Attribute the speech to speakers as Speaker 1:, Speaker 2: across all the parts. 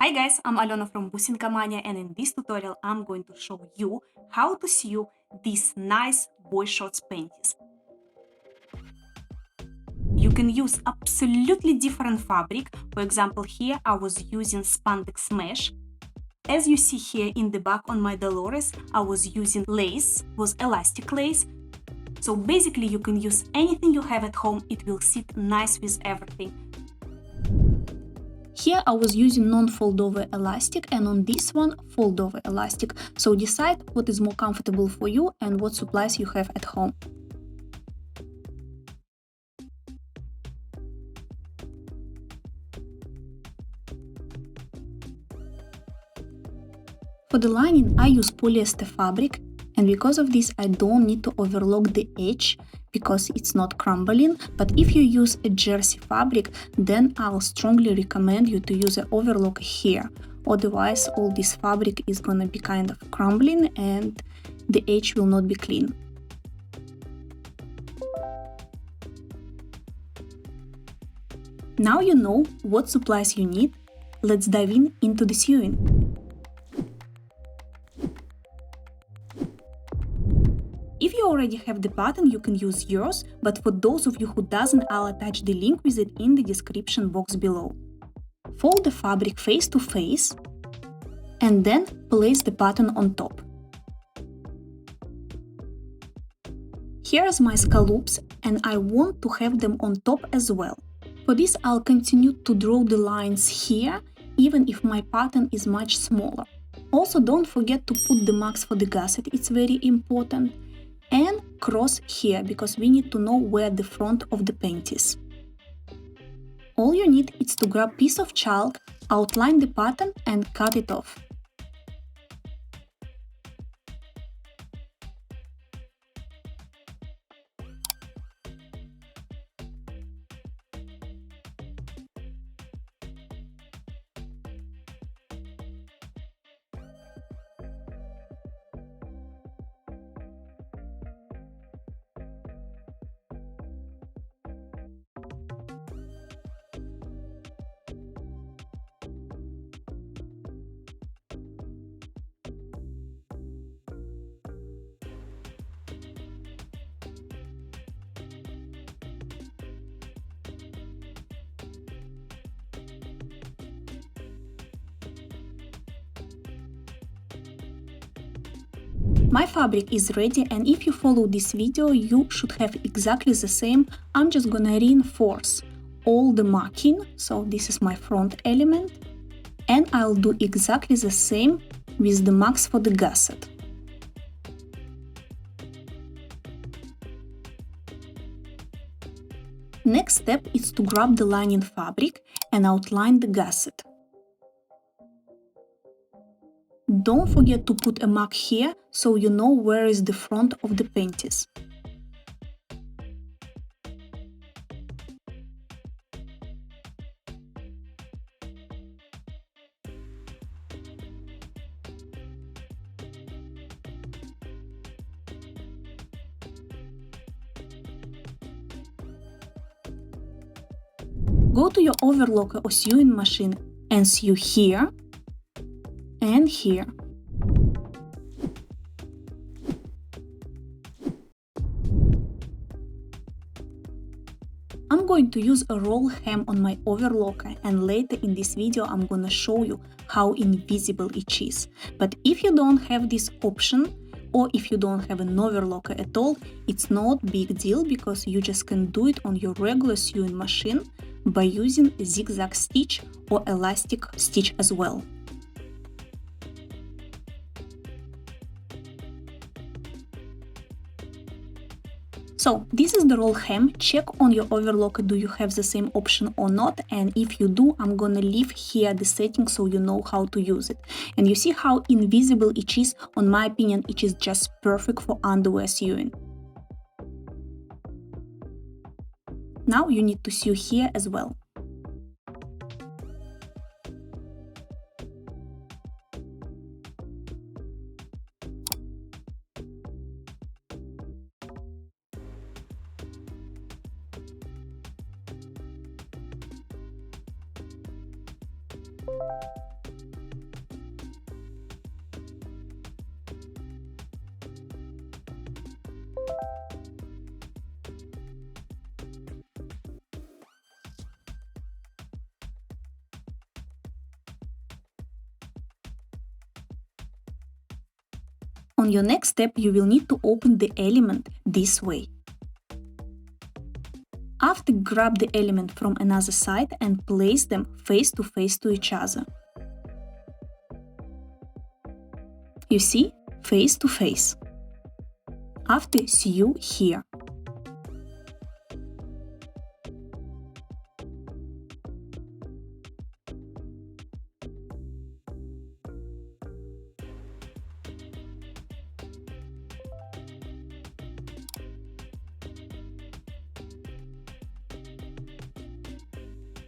Speaker 1: Hi guys, I'm Alona from Businka Mania, and in this tutorial I'm going to show you how to sew these nice boy shorts panties. You can use absolutely different fabric. For example, here I was using spandex mesh. As you see here in the back on my Dolores, I was using lace, was elastic lace. So basically you can use anything you have at home, it will sit nice with everything. Here I was using non-fold-over elastic, and on this one fold-over elastic, so decide what is more comfortable for you and what supplies you have at home. For the lining I use polyester fabric, and because of this I don't need to overlock the edge because it's not crumbling, but if you use a jersey fabric, then I'll strongly recommend you to use an overlock here, otherwise all this fabric is gonna be kind of crumbling and the edge will not be clean. Now you know what supplies you need, let's dive into the sewing. If you already have the pattern, you can use yours, but for those of you who doesn't, I'll attach the link with it in the description box below. Fold the fabric face to face and then place the pattern on top. Here's my scallops and I want to have them on top as well. For this I'll continue to draw the lines here, even if my pattern is much smaller. Also don't forget to put the marks for the gusset, it's very important. And cross here, because we need to know where the front of the panties. All you need is to grab piece of chalk, outline the pattern and cut it off. My fabric is ready, and if you follow this video, you should have exactly the same. I'm just gonna reinforce all the marking, so this is my front element, and I'll do exactly the same with the marks for the gusset. Next step is to grab the lining fabric and outline the gusset. Don't forget to put a mark here, so you know where is the front of the panties. Go to your overlocker or sewing machine and sew here and here. I'm going to use a roll hem on my overlocker, and later in this video I'm gonna show you how invisible it is. But if you don't have this option, or if you don't have an overlocker at all, it's not big deal, because you just can do it on your regular sewing machine by using a zigzag stitch or elastic stitch as well. So this is the roll hem. Check on your overlocker, do you have the same option or not, and if you do, I'm gonna leave here the settings so you know how to use it. And you see how invisible it is. On my opinion, it is just perfect for underwear sewing. Now you need to sew here as well. On your next step, you will need to open the element this way. After, grab the element from another side and place them face to each other. You see? Face to face. After, sew here.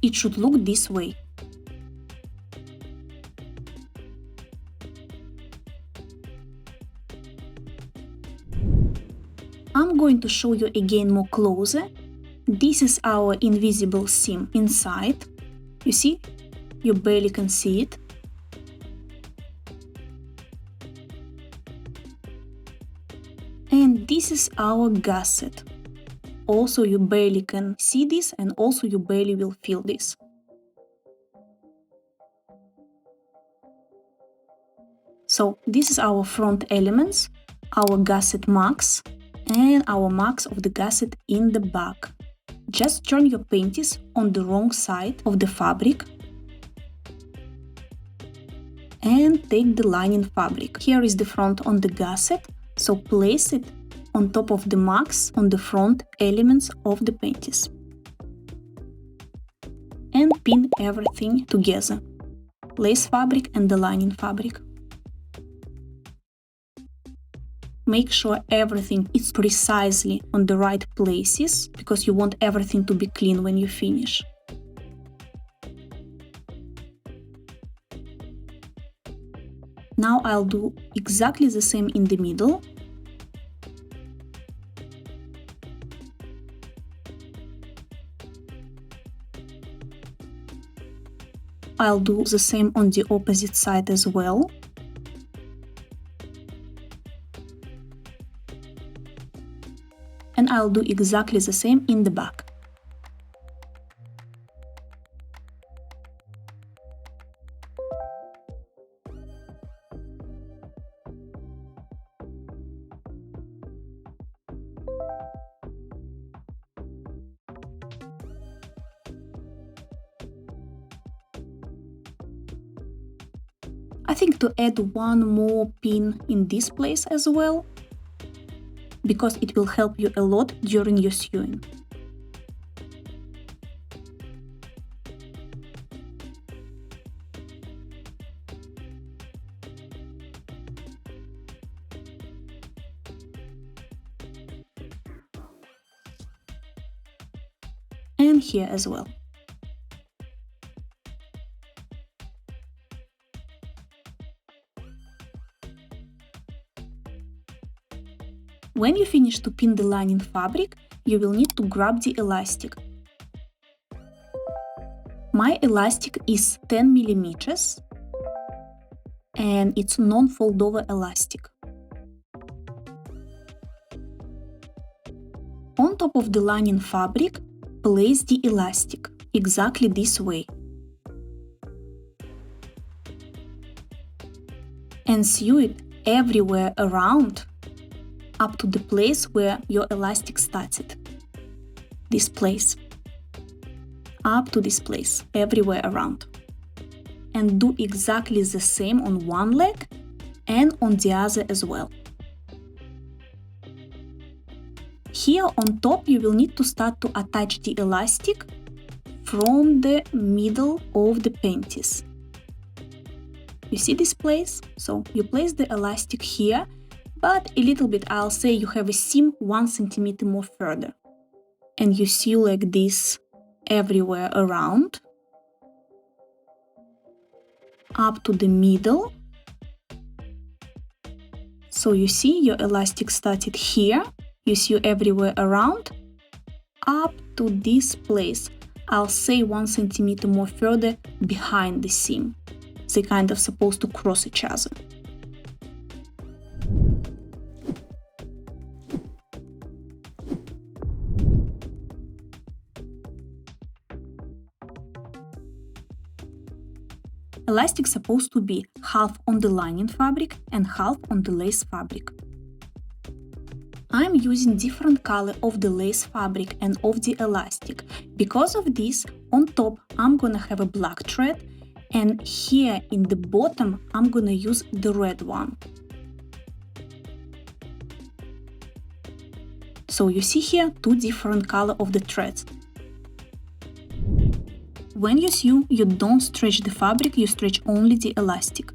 Speaker 1: It should look this way. I'm going to show you again more closer. This is our invisible seam inside. You see? You barely can see it. And this is our gusset. Also, you barely can see this, and also you barely will feel this. So this is our front elements, our gusset marks, and our marks of the gusset in the back. Just turn your panties on the wrong side of the fabric and take the lining fabric. Here is the front on the gusset, so place it on top of the marks on the front elements of the panties. And pin everything together. Lace fabric and the lining fabric. Make sure everything is precisely on the right places, because you want everything to be clean when you finish. Now I'll do exactly the same in the middle. I'll do the same on the opposite side as well. And I'll do exactly the same in the back. I think to add one more pin in this place as well, because it will help you a lot during your sewing. And here as well. When you finish to pin the lining fabric, you will need to grab the elastic. My elastic is 10 millimeters and it's non-fold over elastic. On top of the lining fabric, place the elastic exactly this way. And sew it everywhere around, up to the place where your elastic started. This place. Up to this place, everywhere around. And do exactly the same on one leg and on the other as well. Here on top you will need to start to attach the elastic from the middle of the panties. You see this place? So you place the elastic here, but a little bit, I'll say you have a seam 1 centimeter more further. And you sew like this everywhere around, up to the middle. So you see your elastic started here, you sew everywhere around, up to this place. I'll say 1 centimeter more further behind the seam. They kind of supposed to cross each other. elastic supposed to be half on the lining fabric and half on the lace fabric. I'm using different color of the lace fabric and of the elastic. Because of this, on top I'm gonna have a black thread, and here in the bottom I'm gonna use the red one. So you see here two different color of the threads. When you sew, you don't stretch the fabric, you stretch only the elastic.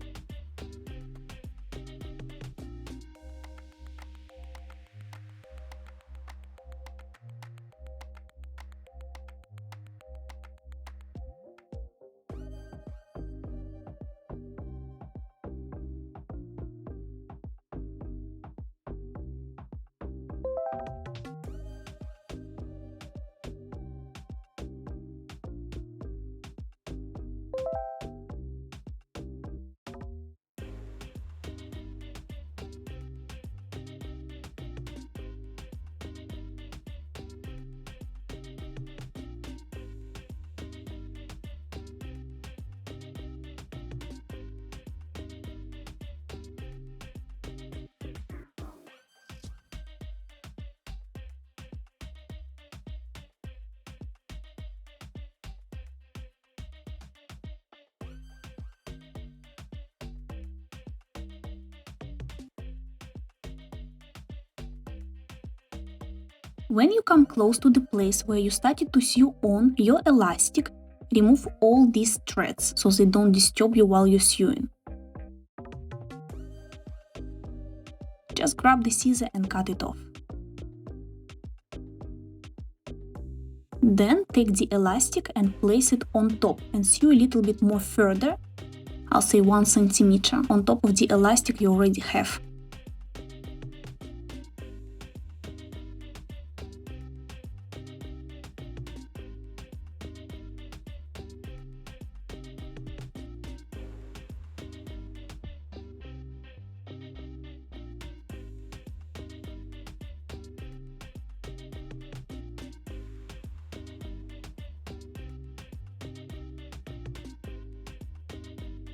Speaker 1: When you come close to the place where you started to sew on your elastic, remove all these threads so they don't disturb you while you're sewing. Just grab the scissor and cut it off. Then take the elastic and place it on top and sew a little bit more further, I'll say 1 centimeter, on top of the elastic you already have.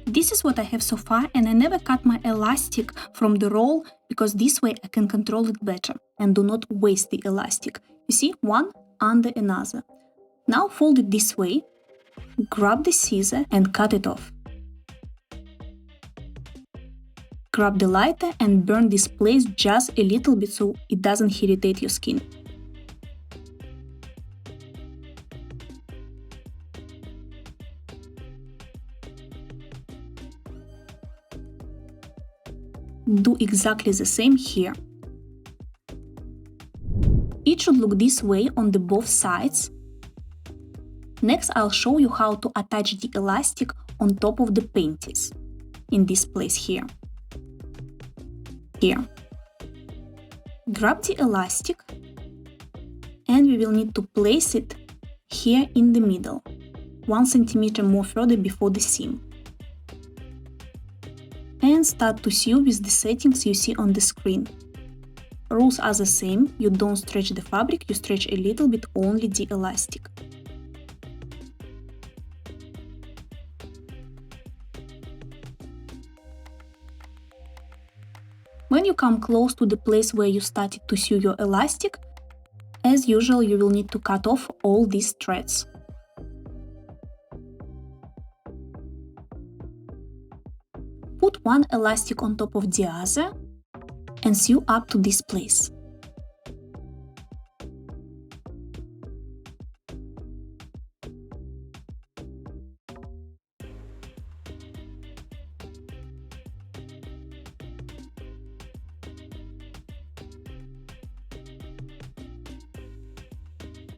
Speaker 1: This is what I have so far, and I never cut my elastic from the roll because this way I can control it better and do not waste the elastic. You see, one under another. Now fold it this way, grab the scissor and cut it off. Grab the lighter and burn this place just a little bit so it doesn't irritate your skin. Do exactly the same here. It should look this way on the both sides. Next, I'll show you how to attach the elastic on top of the panties, in this place here. Grab the elastic, and we will need to place it here in the middle, 1 centimeter more further before the seam. And start to sew with the settings you see on the screen. Rules are the same, you don't stretch the fabric, you stretch a little bit only the elastic. When you come close to the place where you started to sew your elastic, as usual you will need to cut off all these threads. Put one elastic on top of the other and sew up to this place.